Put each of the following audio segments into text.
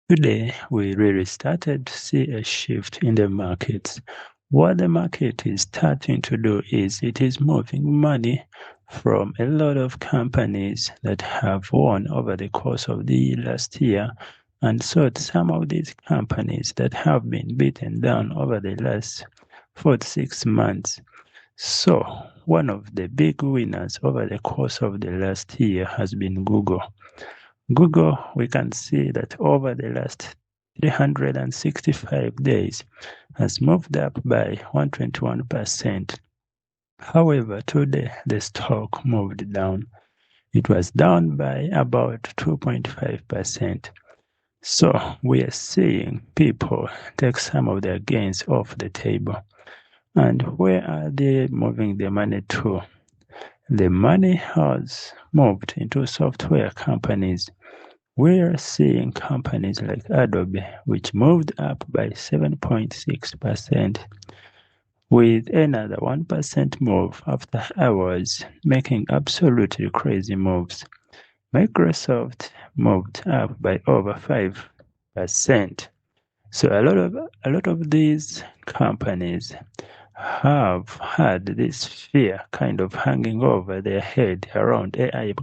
Today, we really started to see a shift in the markets. What the market is starting to do is it is moving money from a lot of companies that have won over the course of the last year, and so some of these companies that have been beaten down over the last 4 to 6 months. So, one of the big winners over the course of the last year has been Google. Google, we can see that over the last 365 days has moved up by 121%. However, today the stock moved down. It was down by about 2.5%. So we are seeing people take some of their gains off the table. And where are they moving the money to? The money has moved into software companies. We're seeing companies like Adobe, which moved up by 7.6%, with another 1% move after hours, making absolutely crazy moves. Microsoft moved up by over 5%. So a lot of these companies have had this fear kind of hanging over their head around AI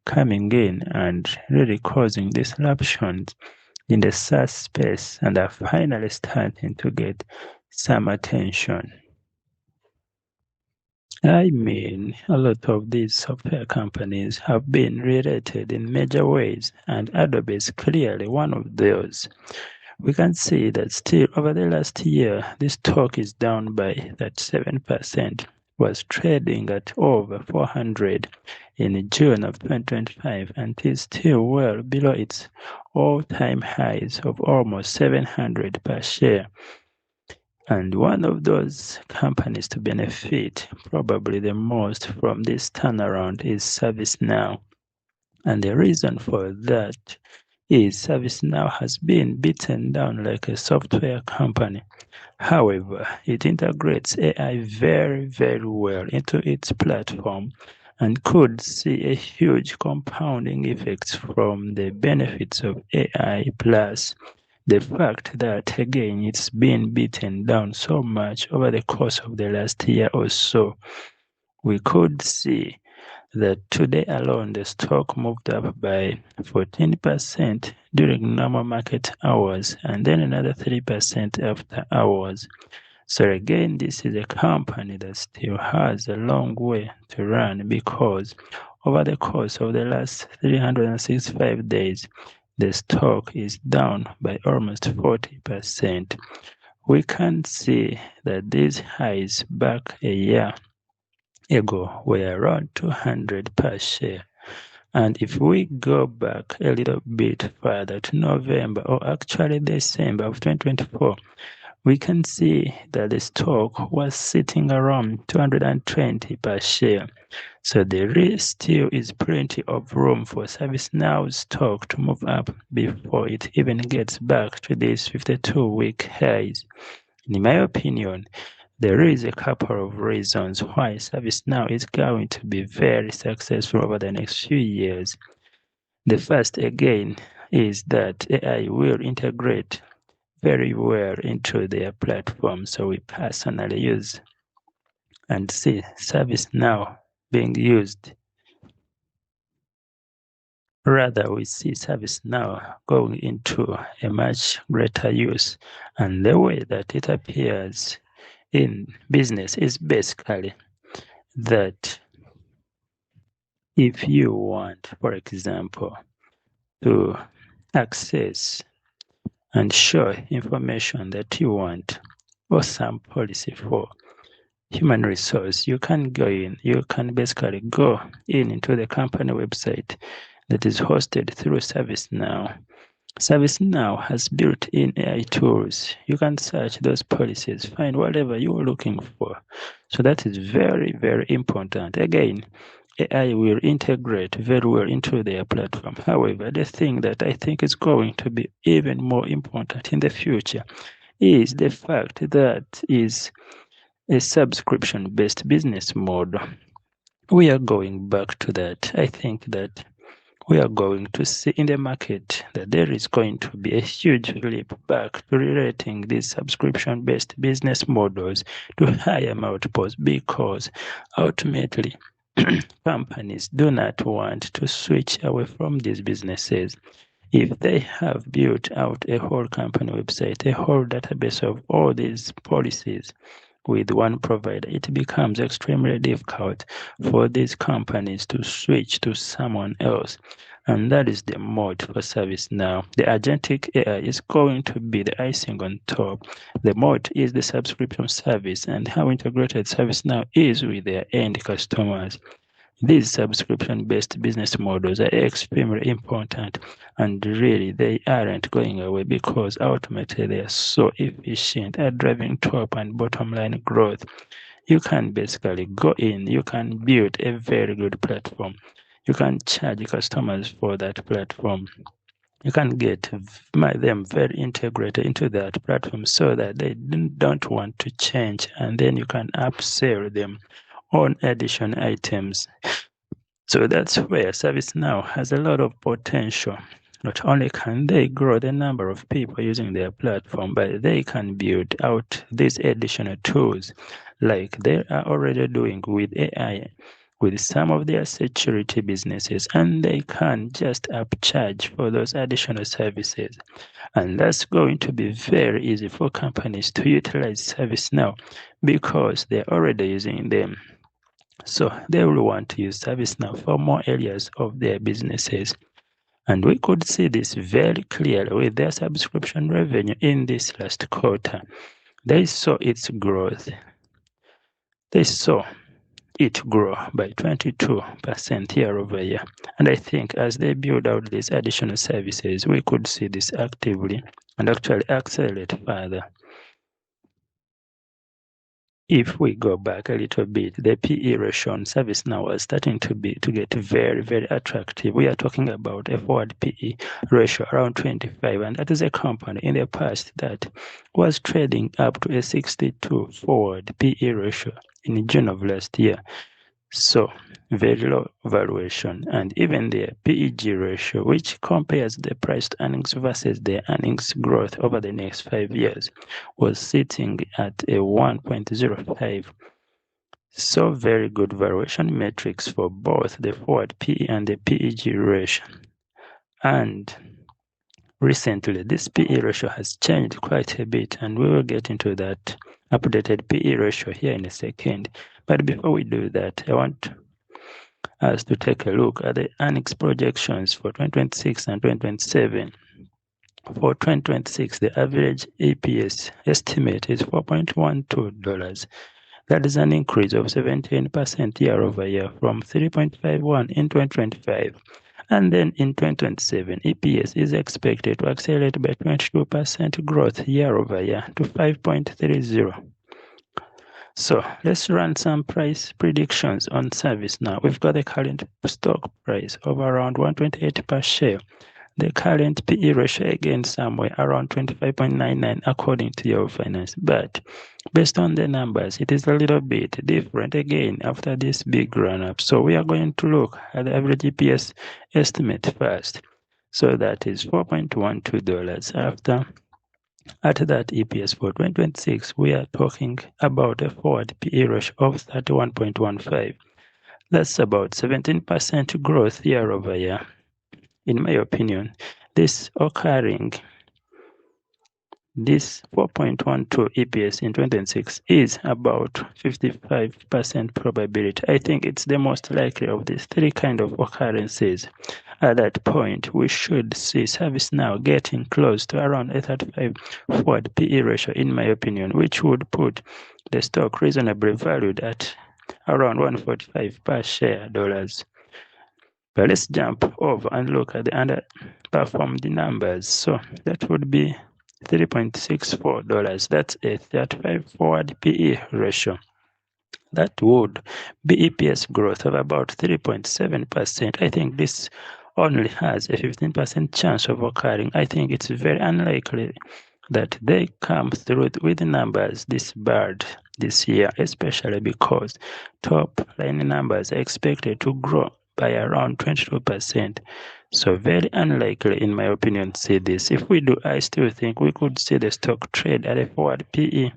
coming in and really causing disruptions in the SaaS space, and are finally starting to get some attention. I mean, a lot of these software companies have been related in major ways, and Adobe is clearly one of those. We can see that still over the last year, this stock is down by that 7%, was trading at over 400 in June of 2025, and is still well below its all-time highs of almost 700 per share. And one of those companies to benefit probably the most from this turnaround is ServiceNow. And the reason for that is ServiceNow has been beaten down like a software company. However, it integrates AI very, very well into its platform and could see a huge compounding effects from the benefits of AI plus the fact that, again, it's been beaten down so much over the course of the last year or so. We could see that today alone the stock moved up by 14% during normal market hours, and then another 3% after hours. So again, this is a company that still has a long way to run, because over the course of the last 365 days, the stock is down by almost 40%. We can see that these highs back a year ago were around 200 per share. And if we go back a little bit further to November, or actually December of 2024, we can see that the stock was sitting around 220 per share. So there still is plenty of room for ServiceNow's stock to move up before it even gets back to these 52-week highs. In my opinion, there is a couple of reasons why ServiceNow is going to be very successful over the next few years. The first, again, is that AI will integrate very well into their platform. So we personally use and see ServiceNow being used. Rather, we see ServiceNow going into a much greater use. And the way that it appears in business is basically that if you want, for example, to access and show information that you want, or some policy for human resource, you can go in, you can basically go into the company website that is hosted through ServiceNow. ServiceNow has built-in AI tools. You can search those policies, find whatever you are looking for. So that is very, very important. Again, AI will integrate very well into their platform. However, the thing that I think is going to be even more important in the future is the fact that is a subscription-based business model. We are going back to that. I think that we are going to see in the market that there is going to be a huge leap back to relating these subscription-based business models to higher multiples, because ultimately companies do not want to switch away from these businesses. If they have built out a whole company website, a whole database of all these policies with one provider, it becomes extremely difficult for these companies to switch to someone else. And that is the mode for ServiceNow. The agentic AI is going to be the icing on top. The mode is the subscription service and how integrated ServiceNow is with their end customers. These subscription-based business models are extremely important, and really they aren't going away, because ultimately they are so efficient at driving top and bottom line growth. You can basically go in, you can build a very good platform. You can charge customers for that platform. You can get them very integrated into that platform so that they don't want to change, and then you can upsell them on additional items. So that's where ServiceNow has a lot of potential. Not only can they grow the number of people using their platform, but they can build out these additional tools like they are already doing with AI with some of their security businesses, and they can just upcharge for those additional services. And that's going to be very easy for companies to utilize ServiceNow because they're already using them. So they will want to use ServiceNow for more areas of their businesses. And we could see this very clearly with their subscription revenue in this last quarter. They saw its growth. They saw it grow by 22% year over year. And I think as they build out these additional services, we could see this actively and actually accelerate further. If we go back a little bit, the PE ratio on ServiceNow was starting to get very, very attractive. We are talking about a forward PE ratio around 25, and that is a company in the past that was trading up to a 62 forward PE ratio in June of last year. So very low valuation, and even their PEG ratio, which compares the price to earnings versus their earnings growth over the next 5 years, was sitting at a 1.05. So very good valuation metrics for both the forward PE and the PEG ratio. And recently, this PE ratio has changed quite a bit, and we will get into that updated PE ratio here in a second. But before we do that, I want us to take a look at the earnings projections for 2026 and 2027. For 2026, the average EPS estimate is $4.12. That is an increase of 17% year over year from 3.51 in 2025. And then in 2027, EPS is expected to accelerate by 22% growth year over year to 5.30. So let's run some price predictions on ServiceNow. We've got the current stock price of around 128 per share. The current PE ratio again somewhere around 25.99 according to Yahoo Finance. But based on the numbers, it is a little bit different again after this big run-up. So we are going to look at the average EPS estimate first. So that is $4.12 At that EPS for 2026, we are talking about a forward PE ratio of 31.15. That's about 17% growth year over year. In my opinion, this 4.12 EPS in 2026 is about 55% probability. I think it's the most likely of these three kind of occurrences. At that point, we should see ServiceNow getting close to around a 35 forward PE ratio, in my opinion, which would put the stock reasonably valued at around $145 per share dollars. But let's jump over and look at the underperformed numbers. So that would be $3.64. That's a 35 forward PE ratio. That would be EPS growth of about 3.7%. I think this only has a 15% chance of occurring. I think it's very unlikely that they come through with numbers this bad this year, especially because top line numbers are expected to grow by around 22%. So very unlikely, in my opinion, to see this. If we do, I still think we could see the stock trade at a forward PE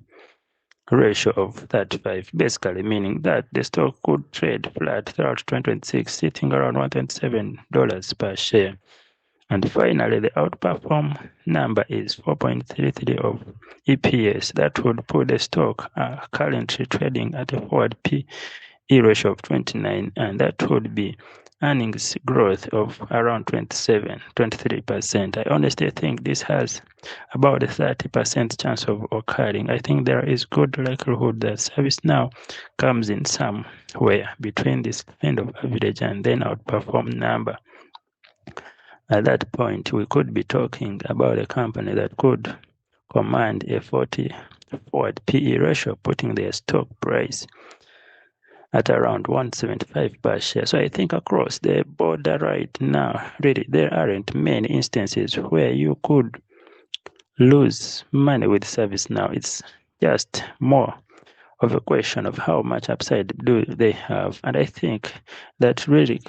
ratio of 35, basically meaning that the stock could trade flat throughout 2026, sitting around $127 per share. And finally, the outperform number is 4.33 of EPS. That would put the stock currently trading at a forward PE ratio of 29, and that would be earnings growth of around 23%. I honestly think this has about a 30% chance of occurring. I think there is good likelihood that ServiceNow comes in somewhere between this kind of average and then outperform number. At that point, we could be talking about a company that could command a 40 forward PE ratio, putting their stock price at around 175 per share. So I think across the border right now, really, there aren't many instances where you could lose money with ServiceNow. It's just more of a question of how much upside do they have. And I think that really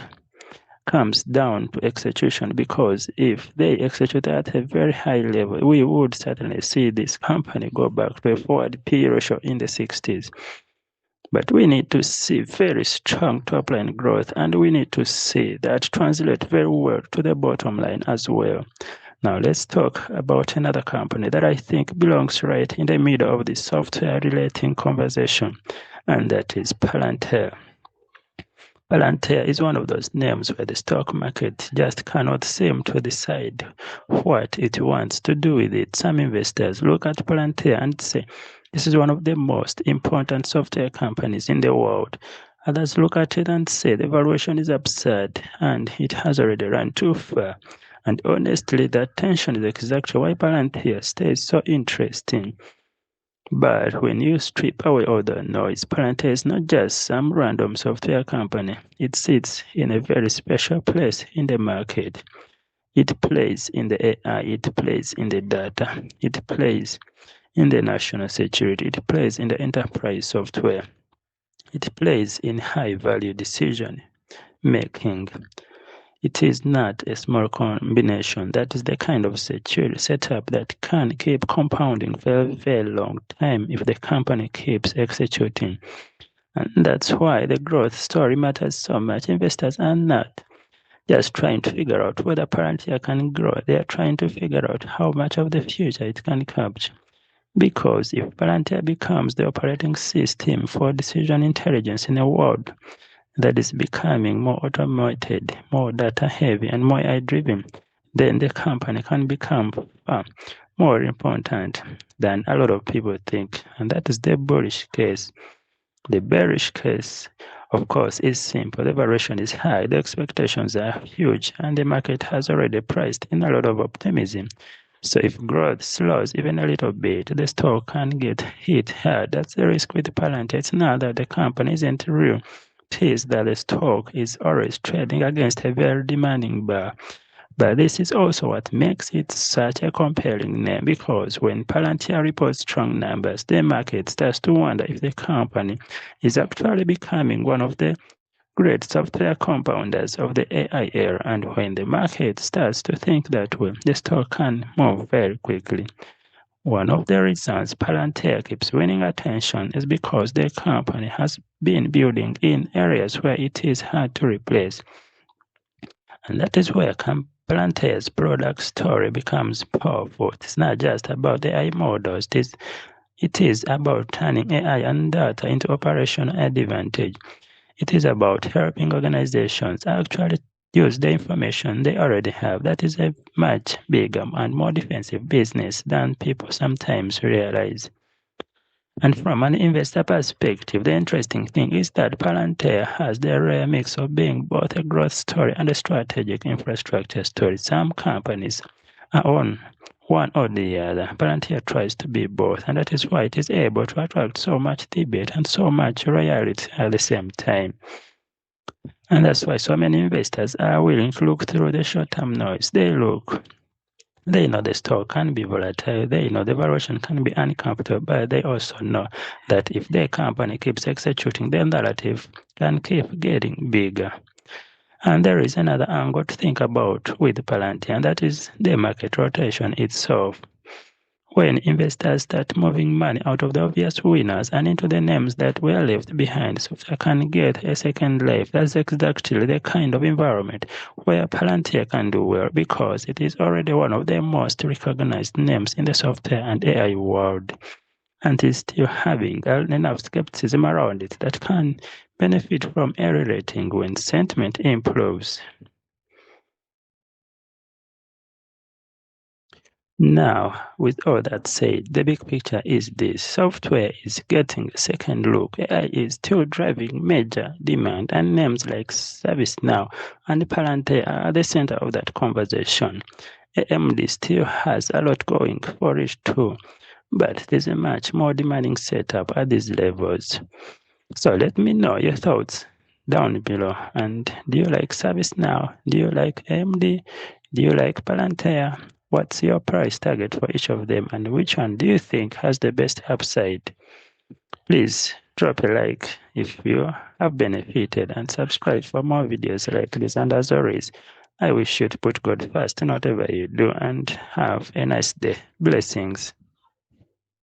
comes down to execution, because if they execute at a very high level, we would certainly see this company go back to a forward PE ratio in the 60s. But we need to see very strong top-line growth, and we need to see that translate very well to the bottom line as well. Now let's talk about another company that I think belongs right in the middle of the software-relating conversation, and that is Palantir. Palantir is one of those names where the stock market just cannot seem to decide what it wants to do with it. Some investors look at Palantir and say, this is one of the most important software companies in the world. Others look at it and say the valuation is absurd and it has already run too far. And honestly, that tension is exactly why Palantir stays so interesting. But when you strip away all the noise, Palantir is not just some random software company. It sits in a very special place in the market. It plays in the AI, it plays in the data, it plays in the national security, it plays in the enterprise software, it plays in high-value decision making. It is not a small combination. That is the kind of secure setup that can keep compounding for a very long time if the company keeps executing. And that's why the growth story matters so much. Investors are not just trying to figure out whether Palantir can grow. They are trying to figure out how much of the future it can capture. Because if Palantir becomes the operating system for decision intelligence in a world that is becoming more automated, more data-heavy, and more AI-driven, then the company can become more important than a lot of people think. And that is the bullish case. The bearish case, of course, is simple. The valuation is high, the expectations are huge, and the market has already priced in a lot of optimism. So if growth slows even a little bit, the stock can get hit hard. That's the risk with Palantir. It's not that the company isn't real. It is that the stock is always trading against a very demanding bar. But this is also what makes it such a compelling name, because when Palantir reports strong numbers, the market starts to wonder if the company is actually becoming one of the great software compounders of the AI era. And when the market starts to think that way, the stock can move very quickly. One of the reasons Palantir keeps winning attention is because the company has been building in areas where it is hard to replace. And that is where Palantir's product story becomes powerful. It's not just about the AI models. It is about turning AI and data into operational advantage. It is about helping organizations actually use the information they already have. That is a much bigger and more defensive business than people sometimes realize. And from an investor perspective, the interesting thing is that Palantir has the rare mix of being both a growth story and a strategic infrastructure story. Some companies are on one or the other. Palantir tries to be both, and that is why it is able to attract so much debate and so much royalty at the same time. And that's why so many investors are willing to look through the short-term noise. They know the stock can be volatile, they know the valuation can be uncomfortable, but they also know that if the company keeps executing, the narrative can keep getting bigger. And there is another angle to think about with Palantir, and that is the market rotation itself. When investors start moving money out of the obvious winners and into the names that were left behind, software can get a second life. That's exactly the kind of environment where Palantir can do well because it is already one of the most recognized names in the software and AI world, and is still having enough skepticism around it that can benefit from a re-rating when sentiment improves. Now, with all that said, the big picture is this. Software is getting a second look. AI is still driving major demand, and names like ServiceNow and Palantir are at the center of that conversation. AMD still has a lot going for it too, but there's a much more demanding setup at these levels. So let me know your thoughts down below. And do you like ServiceNow? Do you like AMD? Do you like Palantir? What's your price target for each of them, and which one do you think has the best upside? Please drop a like if you have benefited and subscribe for more videos like this. And as always, I wish you to put God first in whatever you do and have a nice day. Blessings.